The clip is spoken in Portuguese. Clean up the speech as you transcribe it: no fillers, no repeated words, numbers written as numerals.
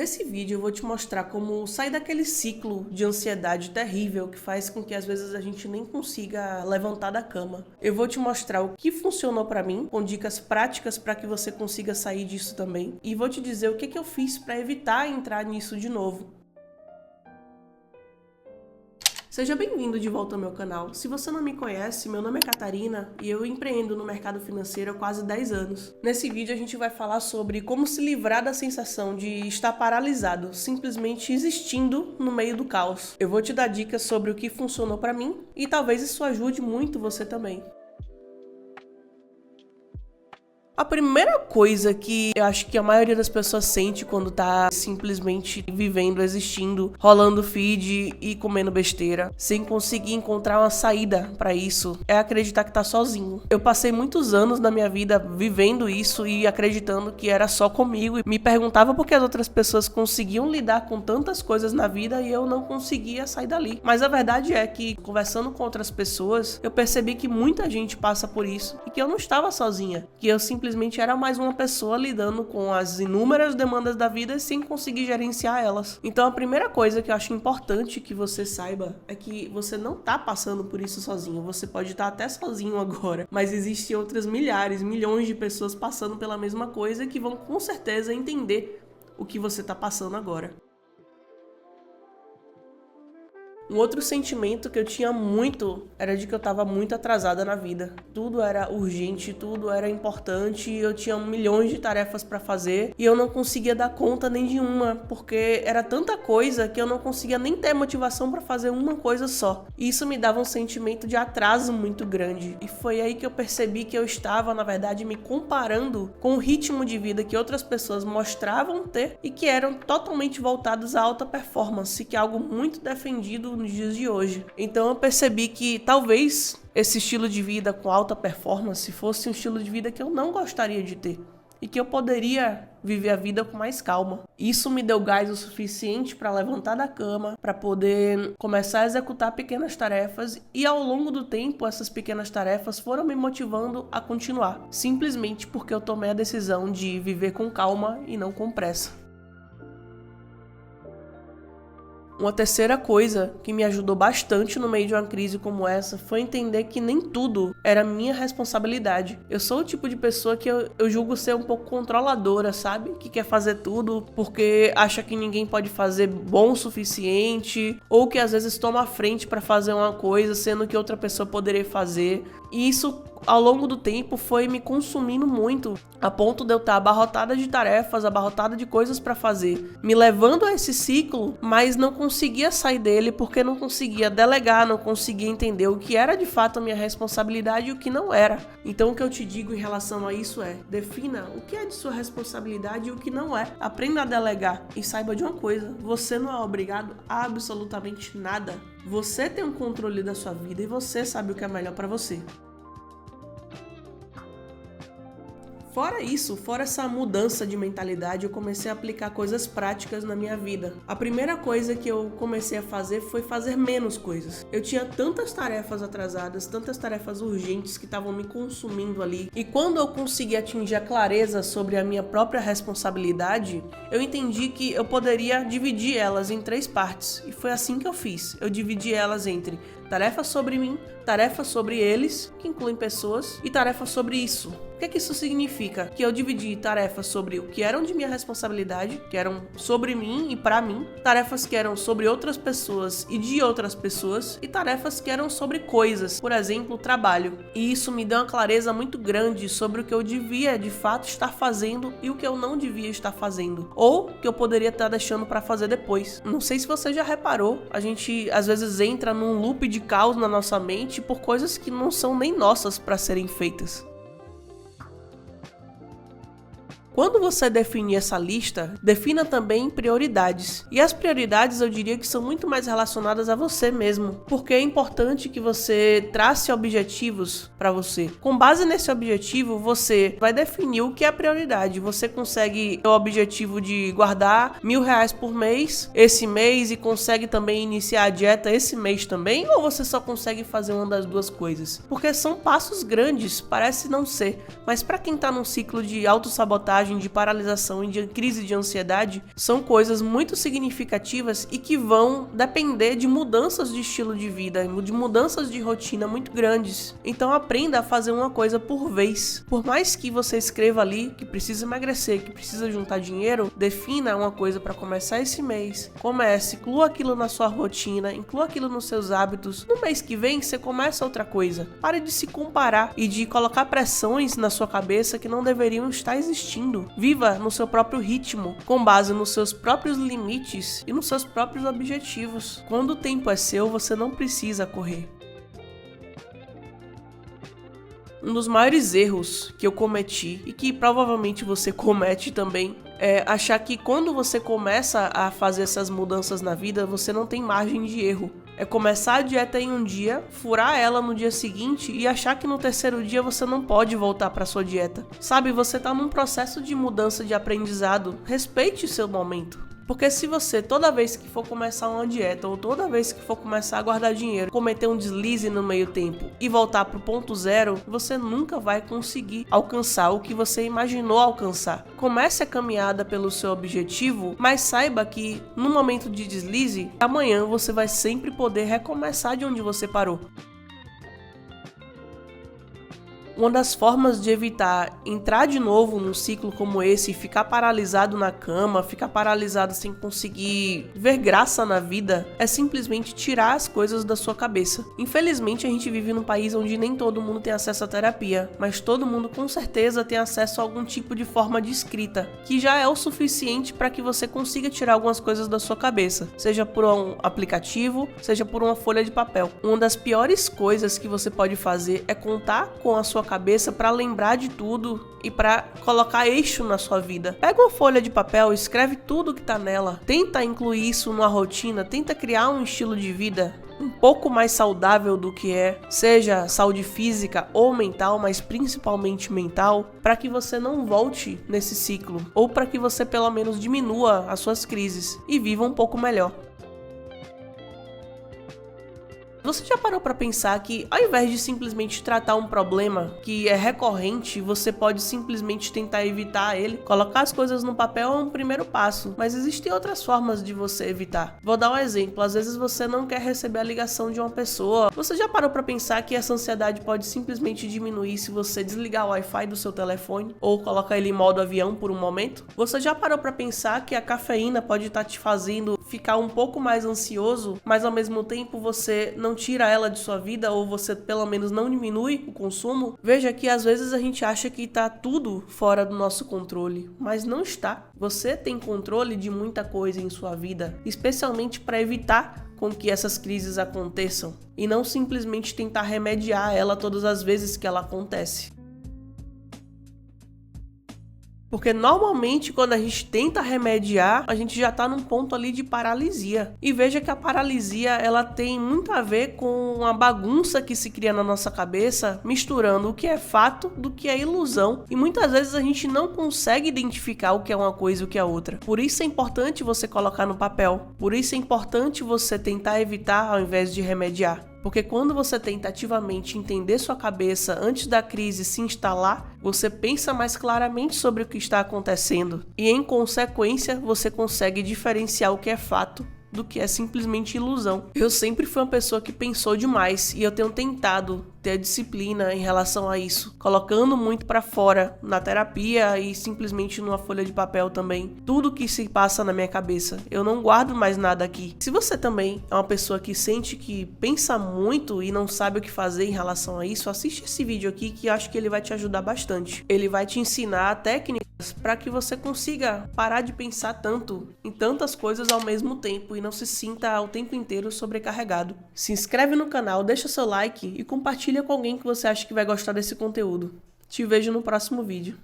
Nesse vídeo eu vou te mostrar como sair daquele ciclo de ansiedade terrível que faz com que às vezes a gente nem consiga levantar da cama. Eu vou te mostrar o que funcionou pra mim, com dicas práticas para que você consiga sair disso também. E vou te dizer o que eu fiz para evitar entrar nisso de novo. Seja bem-vindo de volta ao meu canal. Se você não me conhece, meu nome é Catarina e eu empreendo no mercado financeiro há quase 10 anos. Nesse vídeo a gente vai falar sobre como se livrar da sensação de estar paralisado, simplesmente existindo no meio do caos. Eu vou te dar dicas sobre o que funcionou para mim e talvez isso ajude muito você também. A primeira coisa que eu acho que a maioria das pessoas sente quando tá simplesmente vivendo, existindo, rolando feed e comendo besteira, sem conseguir encontrar uma saída pra isso, é acreditar que tá sozinho. Eu passei muitos anos na minha vida vivendo isso e acreditando que era só comigo e me perguntava por que as outras pessoas conseguiam lidar com tantas coisas na vida e eu não conseguia sair dali. Mas a verdade é que, conversando com outras pessoas, eu percebi que muita gente passa por isso e que eu não estava sozinha, que eu simplesmente era mais uma pessoa lidando com as inúmeras demandas da vida sem conseguir gerenciar elas. Então a primeira coisa que eu acho importante que você saiba é que você não tá passando por isso sozinho. Você pode estar até sozinho agora, mas existem outras milhares, milhões de pessoas passando pela mesma coisa que vão com certeza entender o que você tá passando agora. Um outro sentimento que eu tinha muito era de que eu tava muito atrasada na vida. Tudo era urgente, tudo era importante, eu tinha milhões de tarefas pra fazer e eu não conseguia dar conta nem de uma, porque era tanta coisa que eu não conseguia nem ter motivação pra fazer uma coisa só. E isso me dava um sentimento de atraso muito grande. E foi aí que eu percebi que eu estava, na verdade, me comparando com o ritmo de vida que outras pessoas mostravam ter e que eram totalmente voltados à alta performance, que é algo muito defendido nos dias de hoje. Então eu percebi que talvez esse estilo de vida com alta performance fosse um estilo de vida que eu não gostaria de ter e que eu poderia viver a vida com mais calma. Isso me deu gás o suficiente para levantar da cama, para poder começar a executar pequenas tarefas e ao longo do tempo essas pequenas tarefas foram me motivando a continuar, simplesmente porque eu tomei a decisão de viver com calma e não com pressa. Uma terceira coisa que me ajudou bastante no meio de uma crise como essa foi entender que nem tudo era minha responsabilidade. Eu sou o tipo de pessoa que eu julgo ser um pouco controladora, sabe? Que quer fazer tudo porque acha que ninguém pode fazer bom o suficiente ou que às vezes toma a frente para fazer uma coisa sendo que outra pessoa poderia fazer. E isso, ao longo do tempo, foi me consumindo muito, a ponto de eu estar abarrotada de tarefas, abarrotada de coisas para fazer, me levando a esse ciclo, mas não conseguia sair dele porque não conseguia delegar, não conseguia entender o que era de fato a minha responsabilidade e o que não era. Então o que eu te digo em relação a isso é, defina o que é de sua responsabilidade e o que não é. Aprenda a delegar e saiba de uma coisa, você não é obrigado a absolutamente nada. Você tem um controle da sua vida e você sabe o que é melhor para você. Fora isso, fora essa mudança de mentalidade, eu comecei a aplicar coisas práticas na minha vida. A primeira coisa que eu comecei a fazer foi fazer menos coisas. Eu tinha tantas tarefas atrasadas, tantas tarefas urgentes que estavam me consumindo ali. E quando eu consegui atingir a clareza sobre a minha própria responsabilidade, eu entendi que eu poderia dividir elas em 3 partes. E foi assim que eu fiz. Eu dividi elas entre tarefas sobre mim, tarefas sobre eles, que incluem pessoas, e tarefas sobre isso. O que isso significa? Que eu dividi tarefas sobre o que eram de minha responsabilidade, que eram sobre mim e pra mim, tarefas que eram sobre outras pessoas e de outras pessoas, e tarefas que eram sobre coisas, por exemplo, trabalho. E isso me deu uma clareza muito grande sobre o que eu devia de fato estar fazendo e o que eu não devia estar fazendo, ou que eu poderia estar deixando pra fazer depois. Não sei se você já reparou, a gente às vezes entra num loop de caos na nossa mente por coisas que não são nem nossas pra serem feitas. Quando você definir essa lista, defina também prioridades. E as prioridades eu diria que são muito mais relacionadas a você mesmo, porque é importante que você trace objetivos para você. Com base nesse objetivo, você vai definir o que é prioridade. Você consegue ter o objetivo de guardar R$1.000 por mês esse mês e consegue também iniciar a dieta esse mês também? Ou você só consegue fazer uma das duas coisas? Porque são passos grandes, parece não ser, mas para quem tá num ciclo de autossabotagem autossabotagem, de paralisação e de crise de ansiedade são coisas muito significativas e que vão depender de mudanças de estilo de vida, de mudanças de rotina muito grandes. Então aprenda a fazer uma coisa por vez. Por mais que você escreva ali que precisa emagrecer, que precisa juntar dinheiro, defina uma coisa para começar esse mês. Comece, inclua aquilo na sua rotina, inclua aquilo nos seus hábitos. No mês que vem você começa outra coisa. Pare de se comparar e de colocar pressões na sua cabeça que não deveriam estar existindo. Viva no seu próprio ritmo, com base nos seus próprios limites e nos seus próprios objetivos. Quando o tempo é seu, você não precisa correr. Um dos maiores erros que eu cometi e que provavelmente você comete também é achar que quando você começa a fazer essas mudanças na vida, você não tem margem de erro. É começar a dieta em um dia, furar ela no dia seguinte e achar que no terceiro dia você não pode voltar para sua dieta. Sabe, você está num processo de mudança de aprendizado. Respeite o seu momento. Porque se você, toda vez que for começar uma dieta ou toda vez que for começar a guardar dinheiro, cometer um deslize no meio tempo e voltar pro ponto zero, você nunca vai conseguir alcançar o que você imaginou alcançar. Comece a caminhada pelo seu objetivo, mas saiba que no momento de deslize, amanhã você vai sempre poder recomeçar de onde você parou. Uma das formas de evitar entrar de novo num ciclo como esse, ficar paralisado na cama, ficar paralisado sem conseguir ver graça na vida, é simplesmente tirar as coisas da sua cabeça. Infelizmente, a gente vive num país onde nem todo mundo tem acesso à terapia, mas todo mundo com certeza tem acesso a algum tipo de forma de escrita, que já é o suficiente para que você consiga tirar algumas coisas da sua cabeça, seja por um aplicativo, seja por uma folha de papel. Uma das piores coisas que você pode fazer é contar com a sua cabeça para lembrar de tudo e para colocar eixo na sua vida. Pega uma folha de papel, escreve tudo que tá nela, tenta incluir isso numa rotina, tenta criar um estilo de vida um pouco mais saudável do que é, seja saúde física ou mental, mas principalmente mental, para que você não volte nesse ciclo, ou para que você pelo menos diminua as suas crises e viva um pouco melhor. Você já parou para pensar que, ao invés de simplesmente tratar um problema que é recorrente, você pode simplesmente tentar evitar ele? Colocar as coisas no papel é um primeiro passo, mas existem outras formas de você evitar. Vou dar um exemplo. Às vezes você não quer receber a ligação de uma pessoa. Você já parou para pensar que essa ansiedade pode simplesmente diminuir se você desligar o Wi-Fi do seu telefone ou colocar ele em modo avião por um momento? Você já parou para pensar que a cafeína pode estar te fazendo ficar um pouco mais ansioso, mas ao mesmo tempo você não tira ela de sua vida, ou você pelo menos não diminui o consumo? Veja que às vezes a gente acha que tá tudo fora do nosso controle, mas não está. Você tem controle de muita coisa em sua vida, especialmente para evitar com que essas crises aconteçam e não simplesmente tentar remediar ela todas as vezes que ela acontece. Porque normalmente quando a gente tenta remediar, a gente já tá num ponto ali de paralisia. E veja que a paralisia, ela tem muito a ver com a bagunça que se cria na nossa cabeça, misturando o que é fato do que é ilusão. E muitas vezes a gente não consegue identificar o que é uma coisa e o que é outra. Por isso é importante você colocar no papel. Por isso é importante você tentar evitar ao invés de remediar. Porque quando você tenta ativamente entender sua cabeça antes da crise se instalar, você pensa mais claramente sobre o que está acontecendo e, em consequência, você consegue diferenciar o que é fato do que é simplesmente ilusão. Eu sempre fui uma pessoa que pensou demais e eu tenho tentado ter disciplina em relação a isso, colocando muito pra fora na terapia e simplesmente numa folha de papel também, tudo que se passa na minha cabeça. Eu não guardo mais nada aqui. Se você também é uma pessoa que sente que pensa muito e não sabe o que fazer em relação a isso, assiste esse vídeo aqui que eu acho que ele vai te ajudar bastante. Ele vai te ensinar técnicas para que você consiga parar de pensar tanto em tantas coisas ao mesmo tempo e não se sinta o tempo inteiro sobrecarregado. Se inscreve no canal, deixa seu like e compartilha com alguém que você acha que vai gostar desse conteúdo. Te vejo no próximo vídeo.